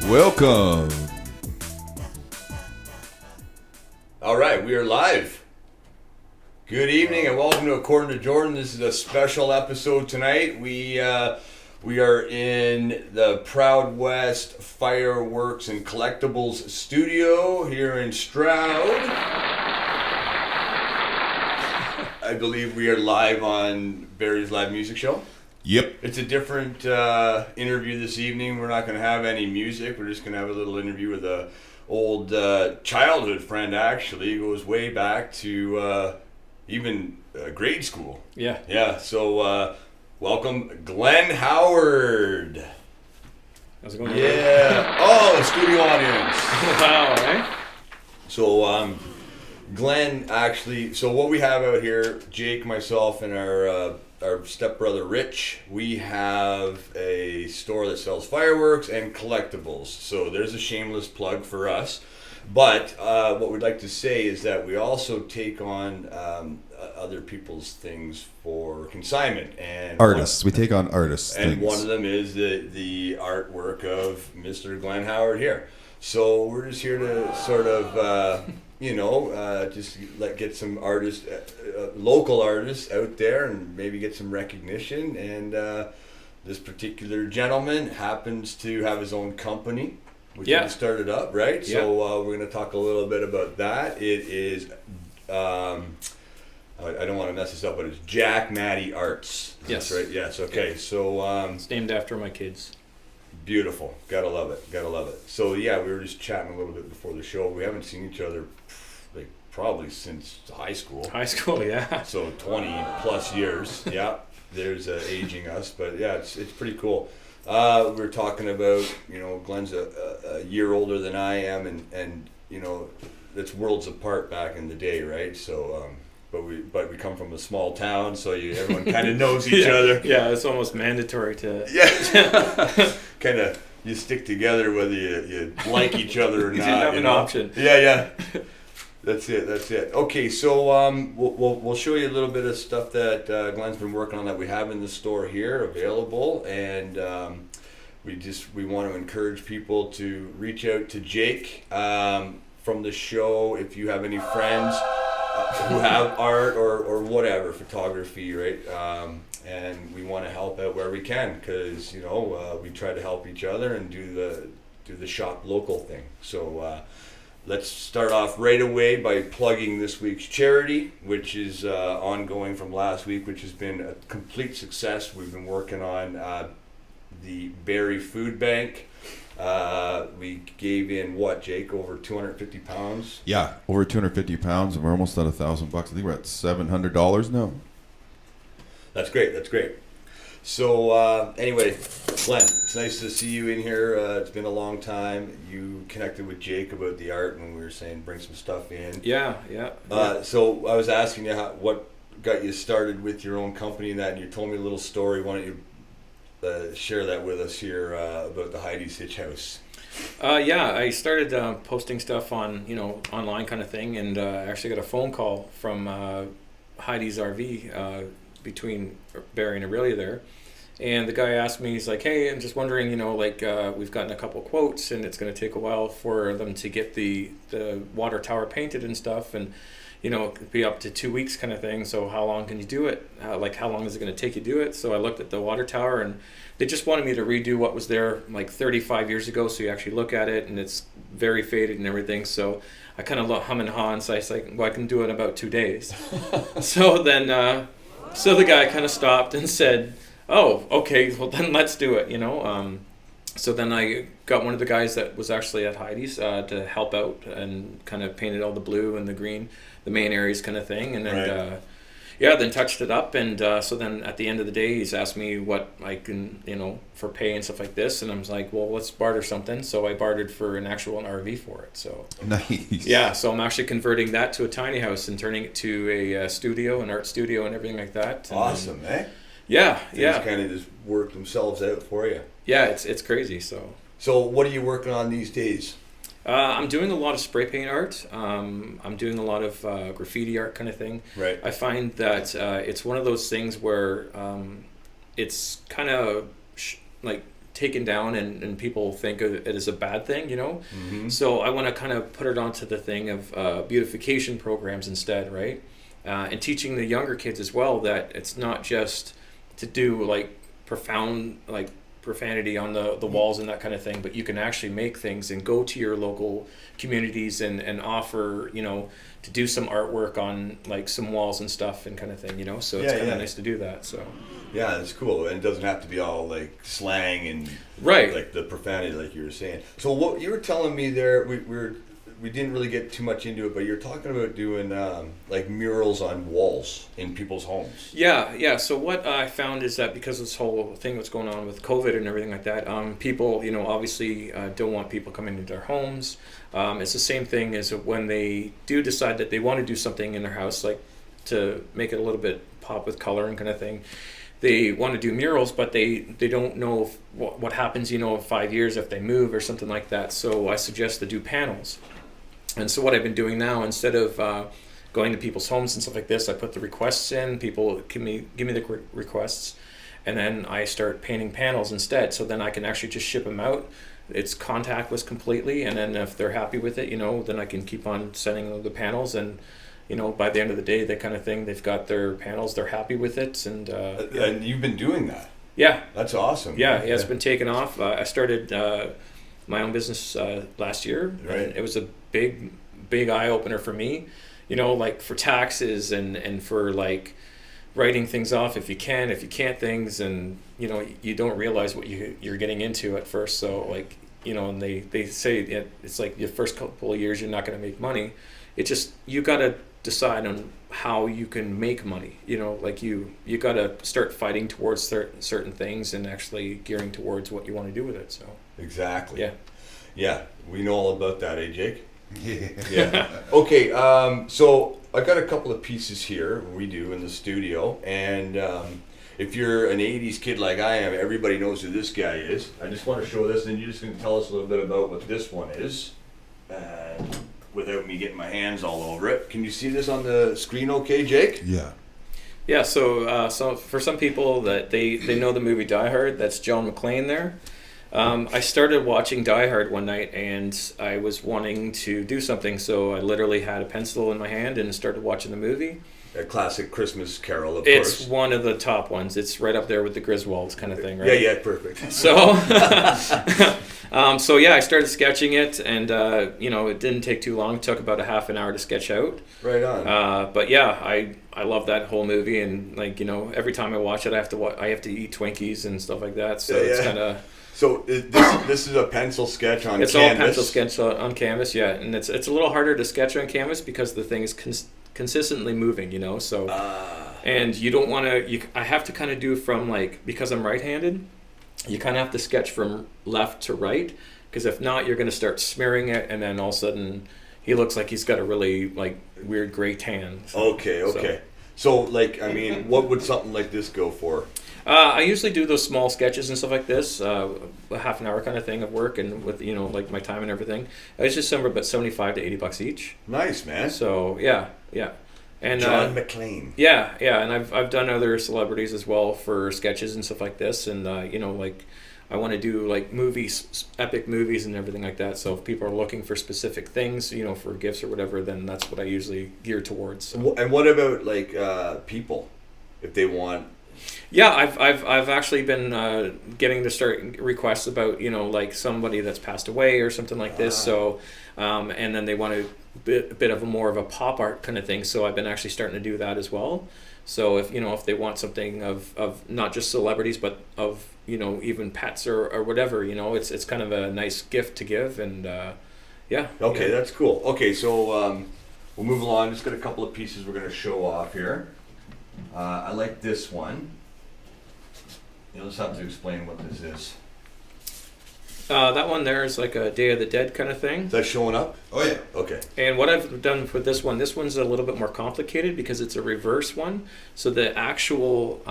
Welcome. All right, we are live. Good evening and welcome to Accordin to Jorden. This is a special episode tonight. We are in the Proud West Fireworks and Collectibles studio here in Stroud. I believe we are live on Barry's Live Music Show. Yep. It's a different interview this evening. We're not going to have any music. We're just going to have a little interview with a old childhood friend, actually. It goes way back to even grade school. Yeah. Yeah, so welcome Glen Howard. How's it going? Yeah. Oh, studio audience. Wow, eh? So, Glen, actually, so what we have out here, Jake, myself, and our stepbrother Rich, we have a store that sells fireworks and collectibles. So there's a shameless plug for us. But what we'd like to say is that we also take on other people's things for consignment. And Artists. We take on artists. And things. one of them is the artwork of Mr. Glen Howard here. So we're just here to sort of, just get some artists, local artists out there and maybe get some recognition. And this particular gentleman happens to have his own company, which he started up, right? Yeah. So we're going to talk a little bit about that. It is, I don't want to mess this up, but it's Jack Matty Arts. Yes. That's right. Yes. Okay. So It's named after my kids. beautiful. Gotta love it. Gotta love it. So yeah, we were just chatting a little bit before the show. We haven't seen each other probably since high school. High school, yeah. So 20 plus years. Yeah. There's aging us, but yeah, it's pretty cool. We were talking about, Glen's a year older than I am, and it's worlds apart back in the day, right? So, but we come from a small town, so everyone kind of knows each other. Yeah, it's almost mandatory to. Yeah, kind of you stick together whether you like each other or not. You didn't have an option. Yeah. That's it. Okay, so we'll show you a little bit of stuff that Glen's been working on that we have in the store here available, and we want to encourage people to reach out to Jake from the show if you have any friends who have art or whatever, photography, right? And we want to help out where we can because we try to help each other and do the shop local thing. So. Let's start off right away by plugging this week's charity, which is ongoing from last week, which has been a complete success. We've been working on the Barrie Food Bank. We gave in Jake, over 250 pounds? Yeah, over 250 pounds, and we're almost at $1,000. I think we're at $700 now. That's great. So anyway, Glen, it's nice to see you in here. It's been a long time. You connected with Jake about the art when we were saying bring some stuff in. Yeah. So I was asking you what got you started with your own company and that, and you told me a little story. Why don't you share that with us here about the Heidi's Hitch House? I started posting stuff on online kind of thing, and I actually got a phone call from Heidi's RV between Barrie and Aurelia there. And the guy asked me, he's like, hey, I'm just wondering, we've gotten a couple quotes and it's going to take a while for them to get the water tower painted and stuff. And, it could be up to 2 weeks kind of thing. So how long can you do it? How long is it going to take you to do it? So I looked at the water tower and they just wanted me to redo what was there 35 years ago. So you actually look at it and it's very faded and everything. So I kind of hum and haw, and so I was like, well, I can do it in about 2 days. So then, so the guy kind of stopped and said, oh, okay, well then let's do it, So then I got one of the guys that was actually at Heidi's to help out and kind of painted all the blue and the green, the main areas kind of thing. And then, then touched it up. And so then at the end of the day, he's asked me what I can, for pay and stuff like this. And I was like, well, let's barter something. So I bartered for an RV for it. So nice. Yeah, so I'm actually converting that to a tiny house and turning it to a studio, an art studio and everything like that. And awesome, eh? Yeah. Things kind of just work themselves out for you. Yeah, it's crazy. So what are you working on these days? I'm doing a lot of spray paint art. I'm doing a lot of graffiti art kind of thing. Right. I find that it's one of those things where it's kind of like taken down, and people think of it as a bad thing, you know. So I want to kind of put it onto the thing of beautification programs instead, right? And teaching the younger kids as well that it's not just to do like profound like profanity on the walls and that kind of thing, but you can actually make things and go to your local communities and offer, you know, to do some artwork on like some walls and stuff and kind of thing, you know. So it's kind of nice to do that. So yeah, it's cool, and it doesn't have to be all like slang and right, like the profanity, like you were saying. So what you were telling me there, we didn't really get too much into it, but you're talking about doing like murals on walls in people's homes. Yeah. So what I found is that because of this whole thing that's going on with COVID and everything like that, people, you know, obviously don't want people coming into their homes. It's the same thing as when they do decide that they want to do something in their house, like to make it a little bit pop with color and kind of thing. They want to do murals, but they don't know what happens, you know, in 5 years if they move or something like that. So I suggest to do panels. And so what I've been doing now, instead of going to people's homes and stuff like this, I put the requests in. People give me the requests, and then I start painting panels instead. So then I can actually just ship them out. It's contactless completely, and then if they're happy with it, you know, then I can keep on sending them the panels, and you know, by the end of the day, that kind of thing, they've got their panels, they're happy with it, and and you've been doing that. Yeah, that's awesome. Yeah, it's been taken off. I started my own business last year, right. And it was a big eye opener for me, you know, like for taxes and for like writing things off if you can't things, and you know, you don't realize what you're getting into at first. So like, you know, and they say it's like your first couple of years you're not going to make money. It's just, you got to decide on how you can make money, you know, like you got to start fighting towards certain things and actually gearing towards what you want to do with it. So exactly. Yeah, we know all about that, Jake? Yeah. Okay, so I got a couple of pieces here we do in the studio, and if you're an 80s kid like I am, everybody knows who this guy is. I just want to show this, and you're just going to tell us a little bit about what this one is, without me getting my hands all over it. Can you see this on the screen okay, Jake? Yeah, so for some people that they know the movie Die Hard, that's John McClane there. I started watching Die Hard one night, and I was wanting to do something, so I literally had a pencil in my hand and started watching the movie. A classic Christmas Carol, of course. It's course. one of the top ones. It's right up there with the Griswolds kind of thing, right? Yeah, perfect. So, so yeah, I started sketching it, and you know, it didn't take too long. It took about a half an hour to sketch out. Right on. But yeah, I love that whole movie, and like, you know, every time I watch it, I have to eat Twinkies and stuff like that. So it's kind of. So this is a pencil sketch on it's canvas. It's all pencil sketch on canvas, yeah, and it's a little harder to sketch on canvas because the thing is consistently moving, you know. So and you don't want to. I have to kind of do from like, because I'm right-handed, you kind of have to sketch from left to right, because if not, you're going to start smearing it, and then all of a sudden he looks like he's got a really like weird gray tan. So, Okay. So like, I mean, what would something like this go for? I usually do those small sketches and stuff like this, a half an hour kind of thing of work, and with, you know, like my time and everything. It's just somewhere about $75 to $80 each. Nice, man. So yeah, and John McClane. Yeah, and I've done other celebrities as well for sketches and stuff like this, and you know, like I want to do like movies, epic movies and everything like that. So if people are looking for specific things, you know, for gifts or whatever, then that's what I usually gear towards. So. And what about like people, if they want? Yeah, I've actually been getting to start requests about, you know, like somebody that's passed away or something like this. So, and then they want a bit of more of a pop art kind of thing. So I've been actually starting to do that as well. So if, you know, if they want something of not just celebrities, but of, you know, even pets or whatever, you know, it's kind of a nice gift to give, and yeah. Okay, that's cool. Okay, so we'll move along. Just got a couple of pieces we're going to show off here. I like this one. You'll just have to explain what this is. That one there is like a Day of the Dead kind of thing. Is that showing up? Oh yeah. Okay. And what I've done with this one's a little bit more complicated because it's a reverse one. So the actual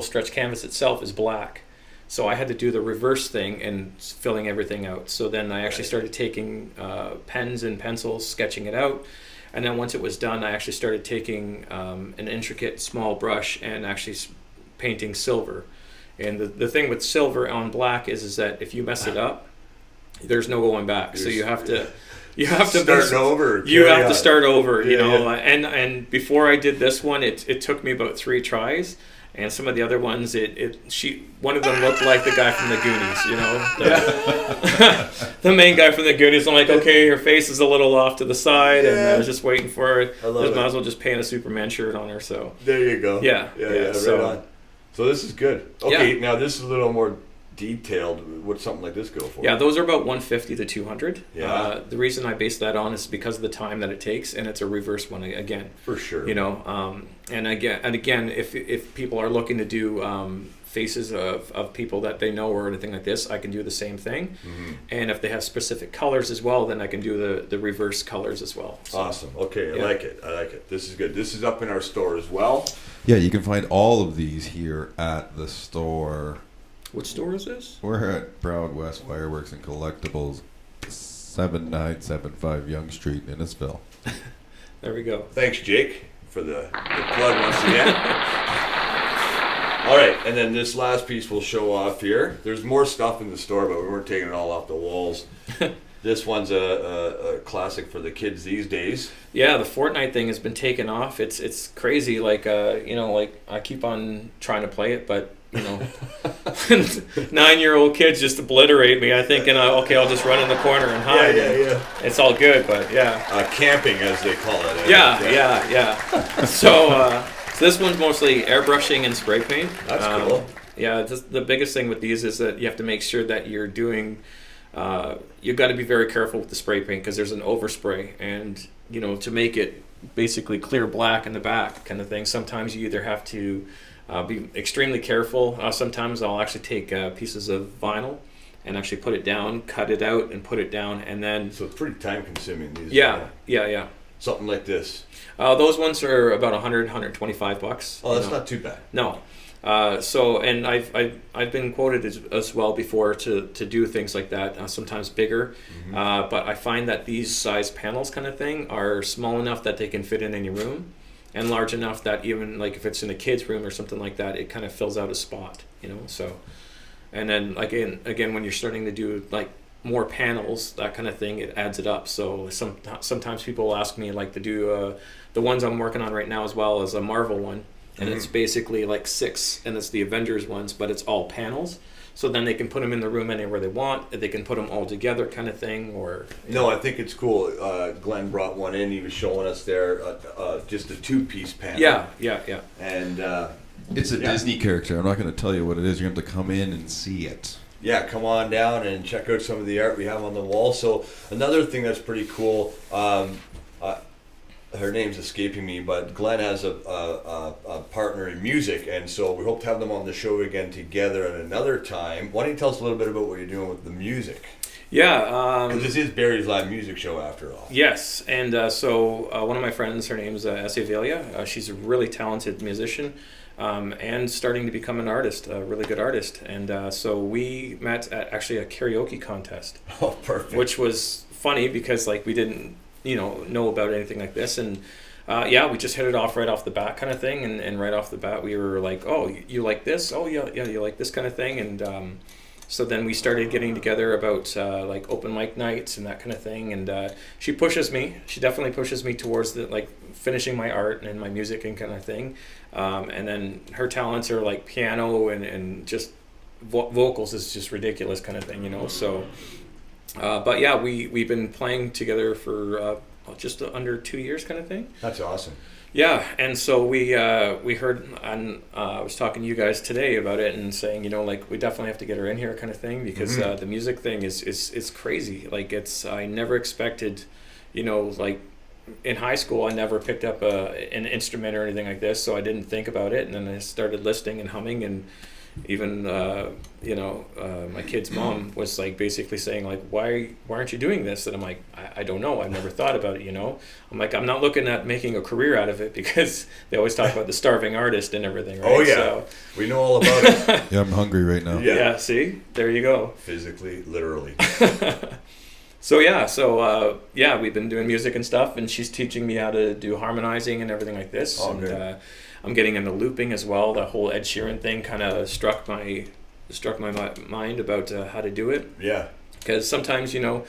stretch canvas itself is black. So I had to do the reverse thing and filling everything out. So then I actually started taking pens and pencils, sketching it out. And then once it was done, I actually started taking an intricate small brush and actually painting silver. And the thing with silver on black is that if you mess it up, there's no going back. So you have to Starting over. You have carry to on. start over, you Yeah, know. yeah. And before I did this one, it took me about 3 tries. And some of the other ones, one of them looked like the guy from the Goonies, you know, the main guy from the Goonies. I'm like, okay, her face is a little off to the side, and I was just waiting for it. I love Might it. as well just paint a Superman shirt on her. So There you go. Yeah, Right so- on. So this is good. Okay, Yeah. now this is a little more detailed. What's something like this go for? yeah, those are about 150 to 200. Yeah. The reason I base that on is because of the time that it takes, and it's a reverse one again. For sure. You know, and again, if people are looking to do faces of people that they know or anything like this, I can do the same thing. Mm-hmm. And if they have specific colors as well, then I can do the reverse colors as well. So, Awesome. Okay, I Yeah. like it. I like it. This is good. This is up in our store as well. Yeah, you can find all of these here at the store. what store is this? We're at Proud West Fireworks and Collectibles, 7975 Young Street, Innisfil. There we go. Thanks, Jake, for the plug once again. All right, and then this last piece we'll show off here. There's more stuff in the store, but we weren't taking it all off the walls. This one's a classic for the kids these days. Yeah, the Fortnite thing has been taken off. It's crazy. Like you know, like I keep on trying to play it, but you know, 9-year-old kids just obliterate me. I think, and okay, I'll just run in the corner and hide. Yeah. It's all good, but yeah. Camping, as they call it. eh? Yeah. So this one's mostly airbrushing and spray paint. That's cool. Yeah, the biggest thing with these is that you have to make sure that you're doing. You've got to be very careful with the spray paint because there's an overspray, and you know, to make it basically clear black in the back kind of thing. Sometimes you either have to be extremely careful. Sometimes I'll actually take pieces of vinyl and actually put it down, cut it out, and put it down, and then So it's pretty time consuming these. yeah. Something like this. Those ones are about $100, $125. Oh, that's you know. not too bad. No. So, and I've been quoted as well before to do things like that, sometimes bigger. Mm-hmm. But I find that these size panels kind of thing are small enough that they can fit in any room, and large enough that even like if it's in a kid's room or something like that, it kind of fills out a spot, you know. So, and then again, when you're starting to do like more panels, that kind of thing, it adds it up. So sometimes people will ask me like to do the ones I'm working on right now as well as a Marvel one. And it's basically like 6, and it's the Avengers ones, but it's all panels. So then they can put them in the room anywhere they want. They can put them all together kind of thing. Or No, I think it's cool. Glenn brought one in. He was showing us there just a 2-piece panel. Yeah. And It's a Yeah. Disney character. I'm not going to tell you what it is. You're going to have to come in and see it. yeah, come on down and check out some of the art we have on the wall. So another thing that's pretty cool. Her name's escaping me, but Glenn has a partner in music, and so we hope to have them on the show again together at another time. Why don't you tell us a little bit about what you're doing with the music? Yeah. Because this is Barry's live music show after all. Yes, and so one of my friends, her name is Esivelia. She's a really talented musician and starting to become an artist, a really good artist. And so we met at actually a karaoke contest, Oh, perfect. which was funny because like we didn't know about anything like this, and we just hit it off right off the bat kind of thing, and right off the bat we were like, oh, you like this? Oh yeah, you like this kind of thing. And so then we started getting together about like open mic nights and that kind of thing, and she definitely pushes me towards the like finishing my art and my music and kind of thing, and then her talents are like piano and just vocals is just ridiculous kind of thing, so but yeah, we've been playing together for just under 2 years kind of thing. That's awesome. Yeah, and so we heard, and I was talking to you guys today about it and saying, like we definitely have to get her in here kind of thing, because the music thing is crazy. Like I never expected, like in high school I never picked up an instrument or anything like this, so I didn't think about it, and then I started listening and humming, and even my kid's mom was like basically saying like, why aren't you doing this? And I'm like, I don't know, I've never thought about it. I'm like, I'm not looking at making a career out of it, because they always talk about the starving artist and everything, right? Oh yeah, So, we know all about it. Yeah, I'm hungry right now. Yeah. See, there you go. Physically, literally. So we've been doing music and stuff, and she's teaching me how to do harmonizing and everything like this. Oh, and good. I'm getting into looping as well. The whole Ed Sheeran thing kind of struck my mind about how to do it. Yeah. Because sometimes, you know,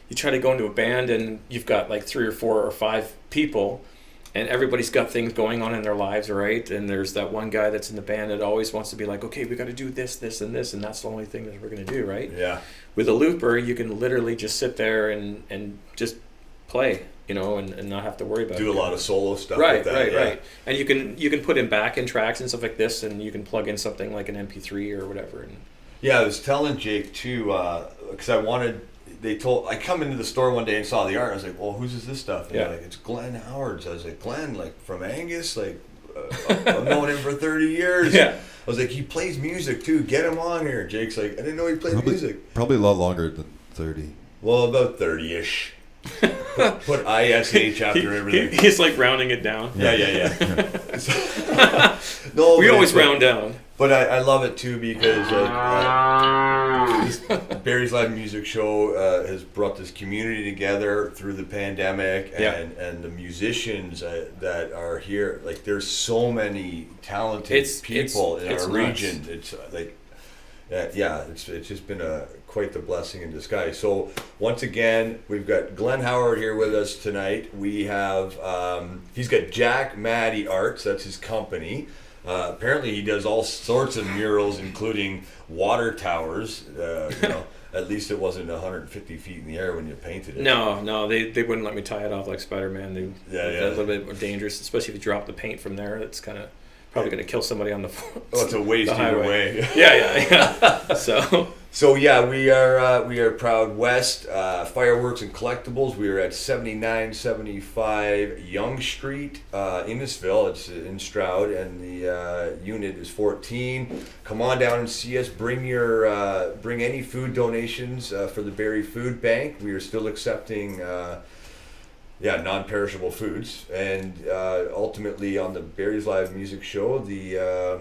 you try to go into a band and you've got like 3 or 4 or 5 people, and everybody's got things going on in their lives, right? And there's that one guy that's in the band that always wants to be like, okay, we got to do this, this, and this, and that's the only thing that we're going to do, right? Yeah. With a looper, you can literally just sit there and just play, you know, and not have to worry about it. Do a lot of solo stuff Right, with that. right, yeah. right. And you can put in back-end tracks and stuff like this, and you can plug in something like an MP3 or whatever. And Yeah, I was telling Jake too, because I come into the store one day and saw the art. I was like, well, whose is this stuff? And Yeah. they're like, it's Glen Howard's. I was like, Glen, like from Angus, like I've known him for 30 years. Yeah. I was like, he plays music too. Get him on here. Jake's like, I didn't know he played music. Probably a lot longer than 30. Well, about 30-ish. Put ISH after everything. He's like rounding it down. Yeah. No, We but always it's round down. But I love it too because like Barry's Live Music Show has brought this community together through the pandemic, and the musicians that are here. Like, there's so many talented people in our region. It's like, it's just been quite the blessing in disguise. So once again, we've got Glen Howard here with us tonight. We have he's got Jack Maddie Arts. That's his company. Apparently he does all sorts of murals, including water towers. You know, at least it wasn't 150 feet in the air when you painted it. No, they wouldn't let me tie it off like Spider-Man. That's a little bit more dangerous, especially if you drop the paint from there. It's kind of probably going to kill somebody on the Oh, it's a waste either way. Yeah. So yeah, we are Proud West Fireworks and Collectibles. We are at 7975 Yonge Street, Innisfil. It's in Stroud, and the unit is 14. Come on down and see us. Bring any food donations for the Barrie Food Bank. We are still accepting non-perishable foods, and ultimately on the Barry's Live Music Show, the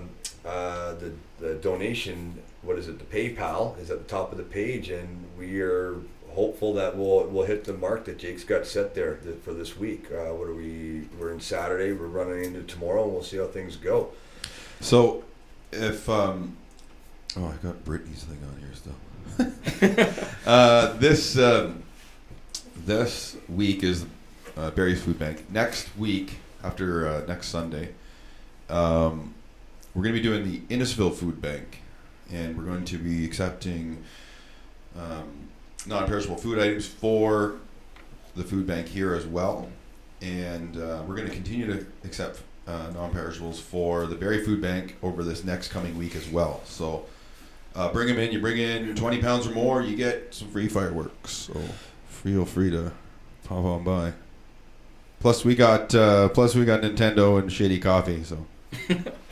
donation, what is it, the PayPal is at the top of the page, and we are hopeful that we'll hit the mark that Jake's got set there for this week. We're in Saturday, we're running into tomorrow, and we'll see how things go. So if I got Brittany's thing on here still. This week is Barry's Food Bank. Next week, after next Sunday, we're going to be doing the Innisfil Food Bank, and we're going to be accepting non-perishable food items for the food bank here as well, and we're going to continue to accept non-perishables for the Barrie Food Bank over this next coming week as well. So bring them in. You bring in 20 pounds or more, you get some free fireworks. So feel free to pop on by. Plus we got Nintendo and shady coffee. So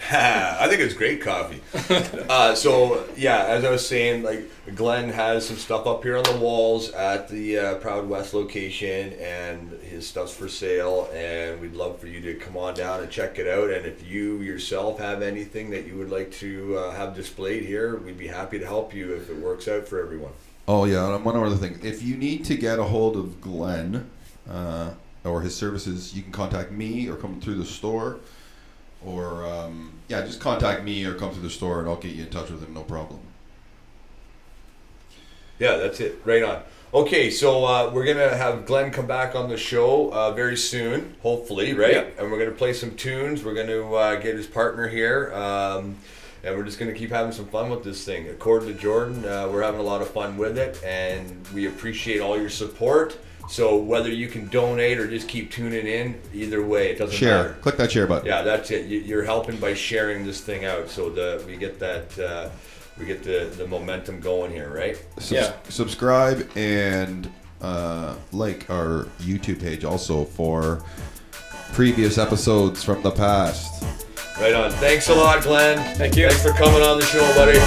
I think it's great coffee. So yeah, as I was saying, like Glen has some stuff up here on the walls at the Proud West location, and his stuff's for sale. And we'd love for you to come on down and check it out. And if you yourself have anything that you would like to have displayed here, we'd be happy to help you if it works out for everyone. Oh yeah, and one other thing. If you need to get a hold of Glen or his services, you can contact me or come through the store. Or just contact me or come to the store and I'll get you in touch with him, no problem. Yeah, that's it. Right on. Okay, so we're going to have Glen come back on the show very soon, hopefully, right? Yep. And we're going to play some tunes. We're going to get his partner here. And we're just going to keep having some fun with this thing. Accordin to Jorden, we're having a lot of fun with it. And we appreciate all your support. So whether you can donate or just keep tuning in, either way, it doesn't matter. Click that share button. Yeah, that's it. You're helping by sharing this thing out, so we get that we get the momentum going here, right? Subscribe and like our YouTube page also for previous episodes from the past. Right on. Thanks a lot, Glen. Thank you. Thanks for coming on the show, buddy.